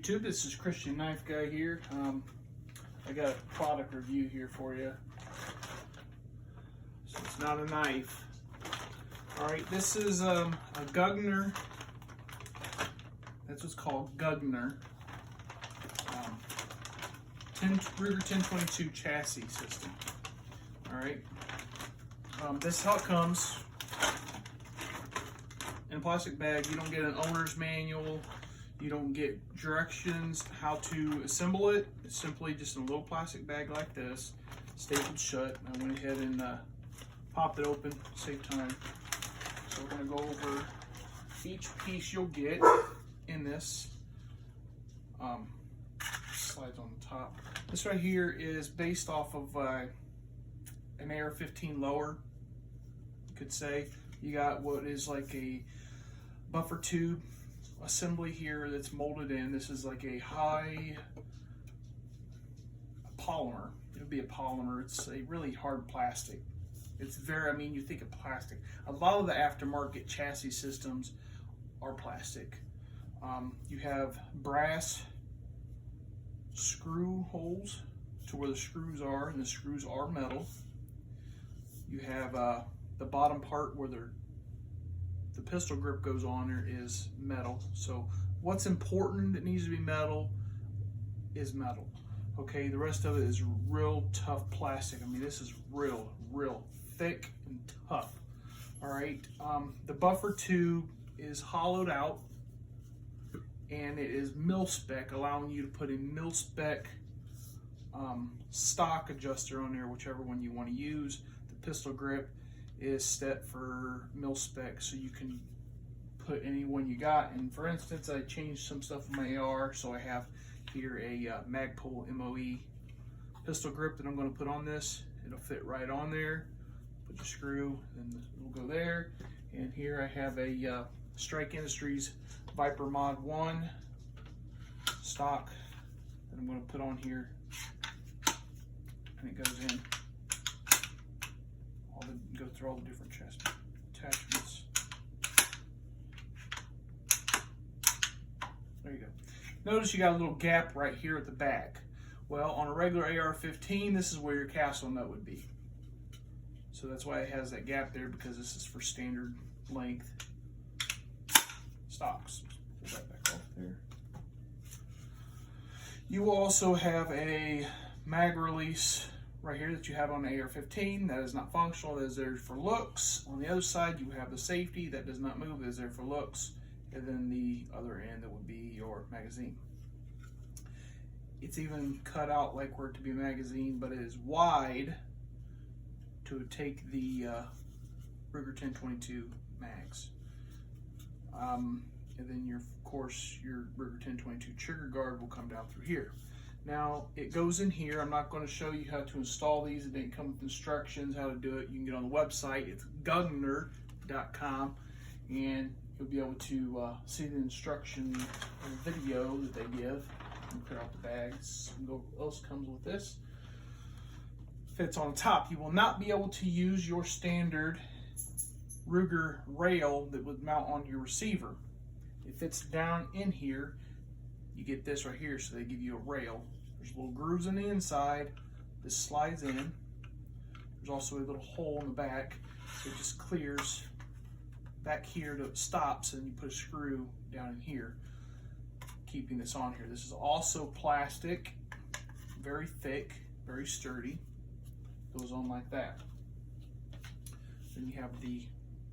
YouTube, this is Christian Knife Guy here. I got a product review here for you. So it's not a knife. Alright, this is a Gungner. That's what's called Gungner. Ruger 1022 chassis system. Alright. This is how it comes. In a plastic bag. You don't get an owner's manual. You don't get directions how to assemble it. It's simply just a little plastic bag like this, stapled shut. I went ahead and popped it open, save time. So we're going to go over each piece you'll get in this. Slides on the top. This right here is based off of an AR-15 lower, you could say. You got what is like a buffer tube assembly here that's molded in. This is like a high polymer. It would be a polymer. It's a really hard plastic. It's very, I mean, you think of plastic. A lot of the aftermarket chassis systems are plastic. You have brass screw holes to where the screws are, and the screws are metal. You have the bottom part where the pistol grip goes on there is metal. So what's important that needs to be metal is metal. Okay, the rest of it is real tough plastic. I mean, this is real thick and tough. All right, the buffer tube is hollowed out, and it is mil-spec, allowing you to put a mil-spec stock adjuster on there, whichever one you want to use. The pistol grip is set for mil-spec, so you can put any one you got. And for instance, I changed some stuff in my AR, so I have here a Magpul MOE pistol grip that I'm going to put on this. It'll fit right on there. Put your screw, and it'll go there. And here I have a Strike Industries Viper Mod 1 stock that I'm going to put on here, and it goes in. Go through all the different chest attachments. There you go. Notice you got a little gap right here at the back. Well, on a regular AR-15, this is where your castle nut would be. So that's why it has that gap there, because this is for standard length stocks. Pull that back off there. You will also have a mag release right here that you have on the AR-15. That is not functional, that is there for looks. On the other side, you have the safety that does not move, that is there for looks. And then the other end, that would be your magazine. It's even cut out like where it to be a magazine, but it is wide to take the Ruger 1022 mags. And then of course, your Ruger 1022 trigger guard will come down through here. Now, it goes in here. I'm not going to show you how to install these. It didn't come with instructions how to do it. You can get on the website. It's gungner.com, and you'll be able to see the instruction video that they give. And clear out the bags. What else comes with this? Fits on top. You will not be able to use your standard Ruger rail that would mount on your receiver. It fits down in here. You get this right here, so they give you a rail. There's little grooves in the inside. This slides in. There's also a little hole in the back, so it just clears back here to stops, and you put a screw down in here, keeping this on here. This is also plastic, very thick, very sturdy. Goes on like that. Then you have the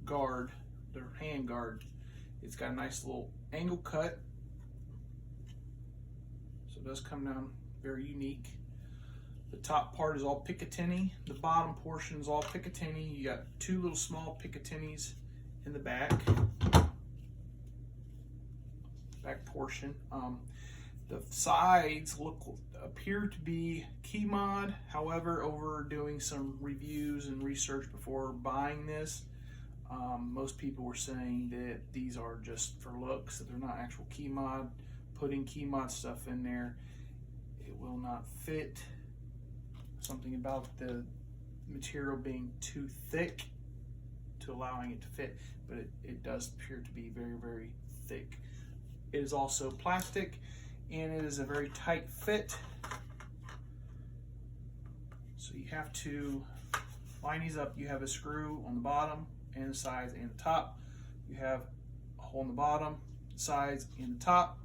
guard, the hand guard. It's got a nice little angle cut. It does come down very unique. The top part is all Picatinny. The bottom portion is all Picatinny. You got two little small Picatinnies in the back portion. The sides appear to be key mod. However, over doing some reviews and research before buying this, most people were saying that these are just for looks, that they're not actual key mod. Putting key mod stuff in there, it will not fit. Something about the material being too thick to allowing it to fit, but it does appear to be very thick. It is also plastic, and it is a very tight fit. So you have to line these up. You have a screw on the bottom and the sides and the top. You have a hole in the bottom, sides, and the top.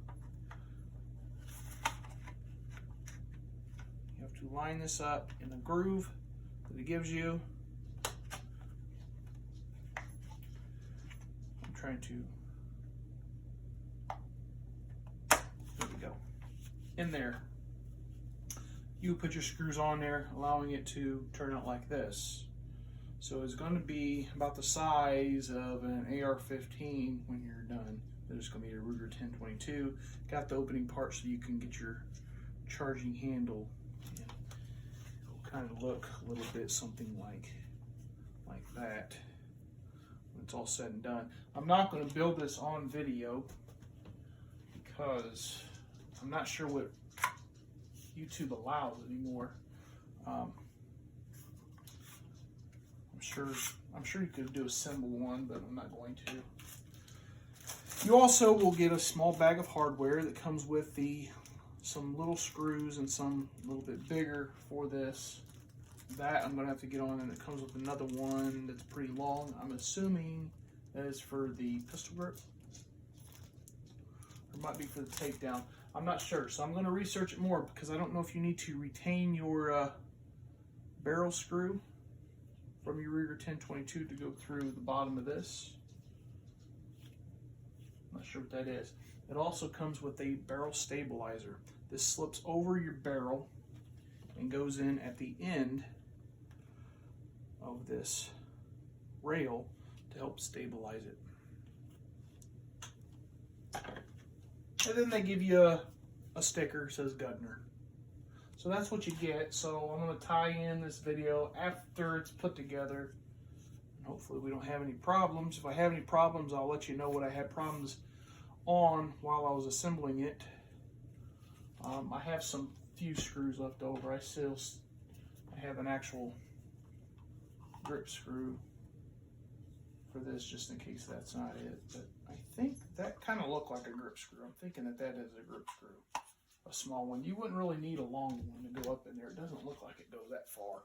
You have to line this up in the groove that it gives you. I'm trying to, there we go, in there. You put your screws on there, allowing it to turn out like this. So it's going to be about the size of an AR-15 when you're done. There's going to be a Ruger 10/22. Got the opening part so you can get your charging handle. And it'll kind of look a little bit something like that when it's all said and done. I'm not going to build this on video because I'm not sure what YouTube allows anymore. I'm sure you could do a symbol one, but I'm not going to. You also will get a small bag of hardware that comes with some little screws and some a little bit bigger for this. That I'm going to have to get on, and it comes with another one that's pretty long. I'm assuming that is for the pistol grip. Or it might be for the takedown. I'm not sure, so I'm going to research it more because I don't know if you need to retain your barrel screw from your Ruger 10/22 to go through the bottom of this. I'm not sure what that is. It also comes with a barrel stabilizer. This slips over your barrel and goes in at the end of this rail to help stabilize it. And then they give you a sticker that says Gungner. So that's what you get. So I'm going to tie in this video after it's put together. And hopefully we don't have any problems. If I have any problems, I'll let you know what I had problems on while I was assembling it. I have some few screws left over. I have an actual grip screw for this just in case that's not it. But I think that kind of looked like a grip screw. I'm thinking that is a grip screw. A small one. You wouldn't really need a long one to go up in there. It doesn't look like it goes that far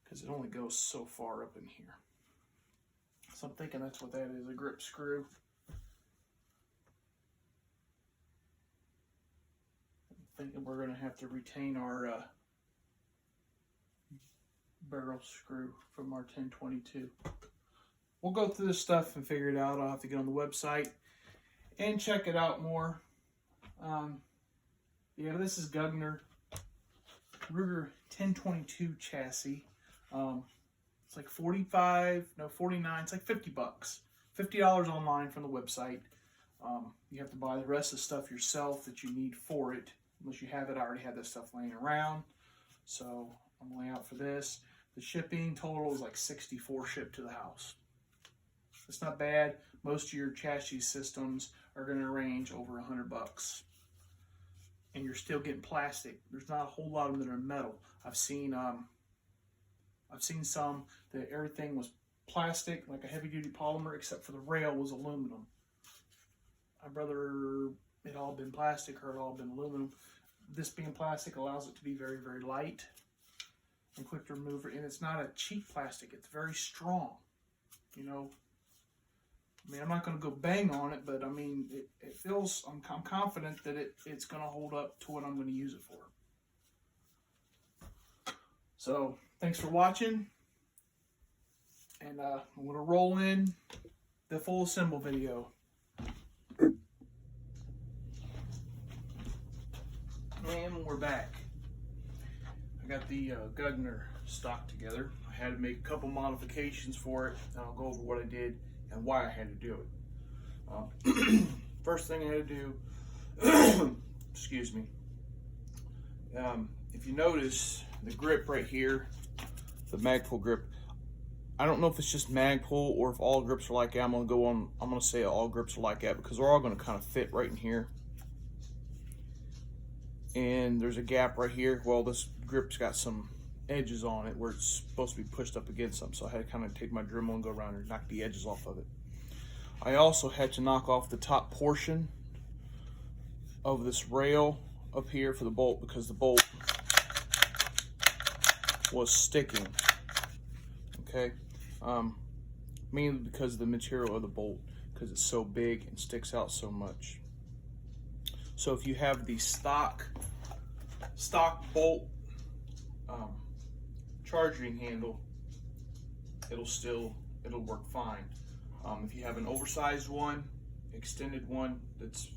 because it only goes so far up in here. So I'm thinking that's what that is, a grip screw. I'm thinking we're going to have to retain our barrel screw from our 10/22. We'll go through this stuff and figure it out. I'll have to get on the website and check it out more. Yeah, this is Gungner Ruger 10/22 chassis. It's like 49, it's like $50. $50 online from the website. You have to buy the rest of the stuff yourself that you need for it. Unless you have it, I already had this stuff laying around. So I'm only out for this. The shipping total is like $64 shipped to the house. It's not bad. Most of your chassis systems are going to range over $100. And you're still getting plastic. There's not a whole lot of them that are metal. I've seen some that everything was plastic, like a heavy-duty polymer, except for the rail was aluminum. I'd rather it all been plastic or it all been aluminum. This being plastic allows it to be very, very light and quick to remove. And it's not a cheap plastic. It's very strong. You know, I mean, I'm not going to go bang on it, but I mean, it feels, I'm confident that it's going to hold up to what I'm going to use it for. So, thanks for watching. And I'm going to roll in the full assemble video. And we're back. I got the Gungner stock together. I had to make a couple modifications for it, and I'll go over what I did and why I had to do it. First thing I had to do, excuse me, if you notice the grip right here, the Magpul grip, I don't know if it's just Magpul or if all grips are like that. I'm gonna say all grips are like that because they're all gonna kind of fit right in here. And there's a gap right here. Well, this grip's got some edges on it where it's supposed to be pushed up against something, so I had to kind of take my Dremel and go around and knock the edges off of it. I also had to knock off the top portion of this rail up here for the bolt because the bolt was sticking. Okay, mainly because of the material of the bolt, because it's so big and sticks out so much. So if you have the stock bolt charging handle, it'll work fine. If you have an oversized one, extended one that's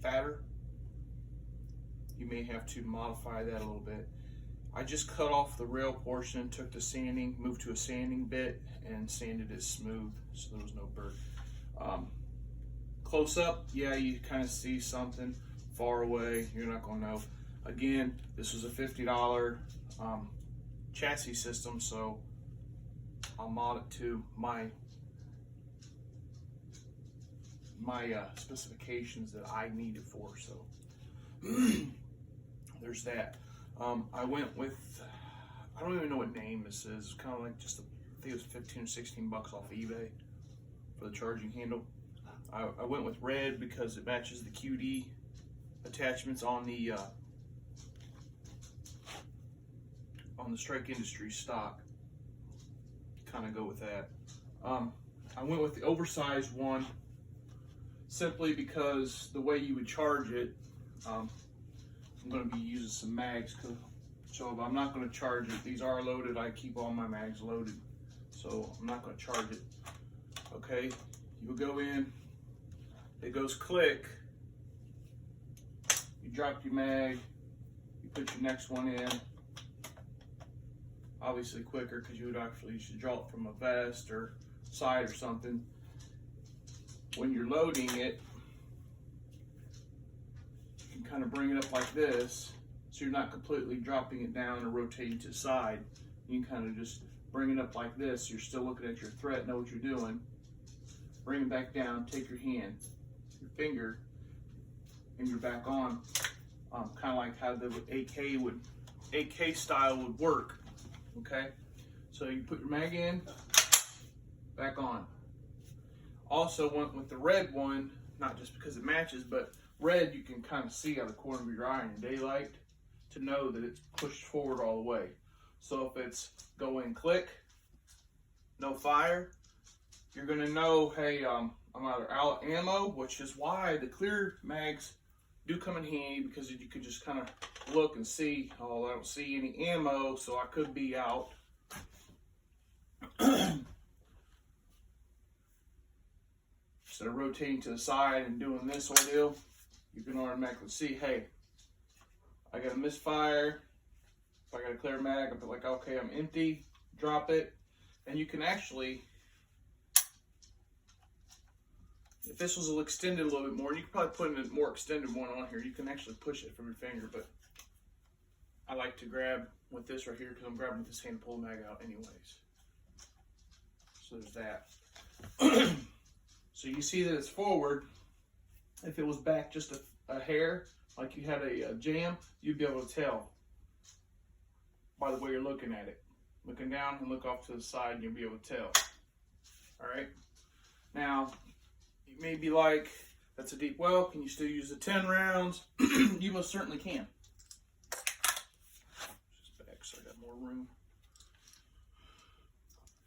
fatter, you may have to modify that a little bit. I just cut off the rail portion, took the sanding, moved to a sanding bit, and sanded it smooth so there was no burr. Close up, yeah, you kind of see something. Far away, you're not gonna know. Again, this was a $50 chassis system, so I'll mod it to my specifications that I need it for. So there's that. I went with, I don't even know what name this is. It's kind of like just, I think it was 15 or 16 bucks off eBay for the charging handle. I went with red because it matches the QD attachments on the Strike Industries stock. Kind of go with that. I went with the oversized one simply because the way you would charge it, I'm going to be using some mags, so I'm not going to charge it. These are loaded. I keep all my mags loaded, so I'm not going to charge it. Okay, you will go in, it goes click, you drop your mag, you put your next one in, obviously quicker because you would actually should draw it from a vest or side or something. When you're loading it, you can kind of bring it up like this, so you're not completely dropping it down or rotating to the side. You can kind of just bring it up like this. You're still looking at your thread, know what you're doing. Bring it back down, take your hand, your finger, and you're back on. Kind of like how the AK style would work. Okay, so you put your mag in, back on. Also went with the red one, not just because it matches, but red you can kind of see out of the corner of your eye in daylight to know that it's pushed forward all the way. So if it's go in click, no fire, you're gonna know, hey, I'm either out of ammo, which is why the clear mags do come in handy, because you can just kind of look and see, oh, I don't see any ammo, so I could be out. Instead of rotating to the side and doing this ordeal, you can automatically see, hey, I got a misfire. If I got a clear mag, I'll be like, okay, I'm empty, drop it. And you can actually, if this was extended a little bit more, you could probably put a more extended one on here. You can actually push it from your finger, but I like to grab with this right here because I'm grabbing with this hand to pull the mag out anyways. So there's that. So you see that it's forward. If it was back just a hair, like you had a jam, you'd be able to tell by the way you're looking at it. Looking down and look off to the side, and you'll be able to tell. All right. Now, you may be like, that's a deep well. Can you still use the 10 rounds? You most certainly can. Just back so I got more room.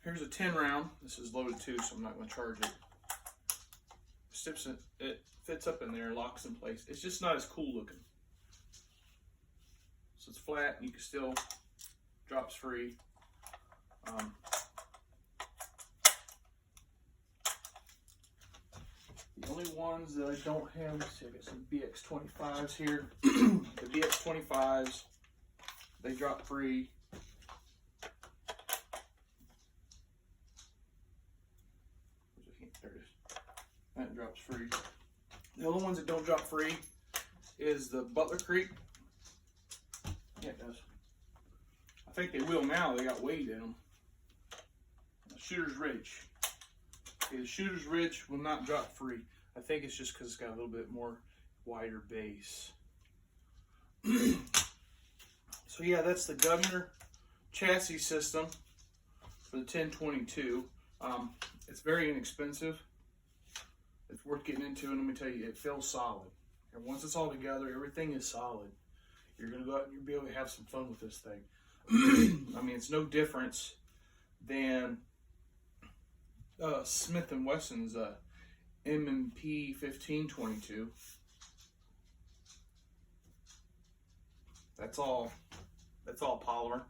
Here's a 10 round. This is loaded too, so I'm not going to charge it. It fits up in there, locks in place. It's just not as cool looking. So it's flat, and you can still, drops free. The only ones that I don't have, let's see, I got some BX25s here. The BX25s, they drop free. There it is. That drops free. The only ones that don't drop free is the Butler Creek. Yeah, it does. I think they will now. They got weight in them. Shooter's Ridge. Okay, the Shooter's Ridge will not drop free. I think it's just because it's got a little bit more wider base. So yeah, that's the Gungner chassis system for the 1022. It's very inexpensive. It's worth getting into, and let me tell you, it feels solid. And once it's all together, everything is solid. You're gonna go out and you'll be able to have some fun with this thing. I mean, it's no difference than Smith & Wesson's M&P 1522. That's all polymer.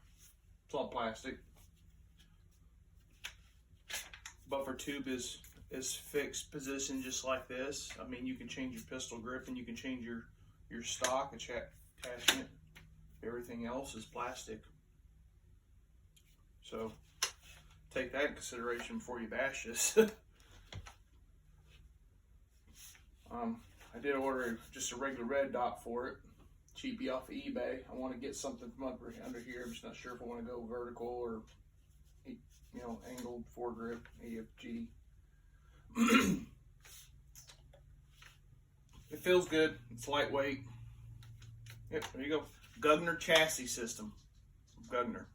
It's all plastic. Buffer tube is fixed position just like this. I mean, you can change your pistol grip and you can change your stock attachment. Everything else is plastic. So take that in consideration before you bash this. I did order just a regular red dot for it, cheapy off of eBay. I want to get something from under here. I'm just not sure if I want to go vertical or, you know, angled foregrip, AFG. It feels good. It's lightweight. Yep, there you go. Gungner chassis system. Gungner.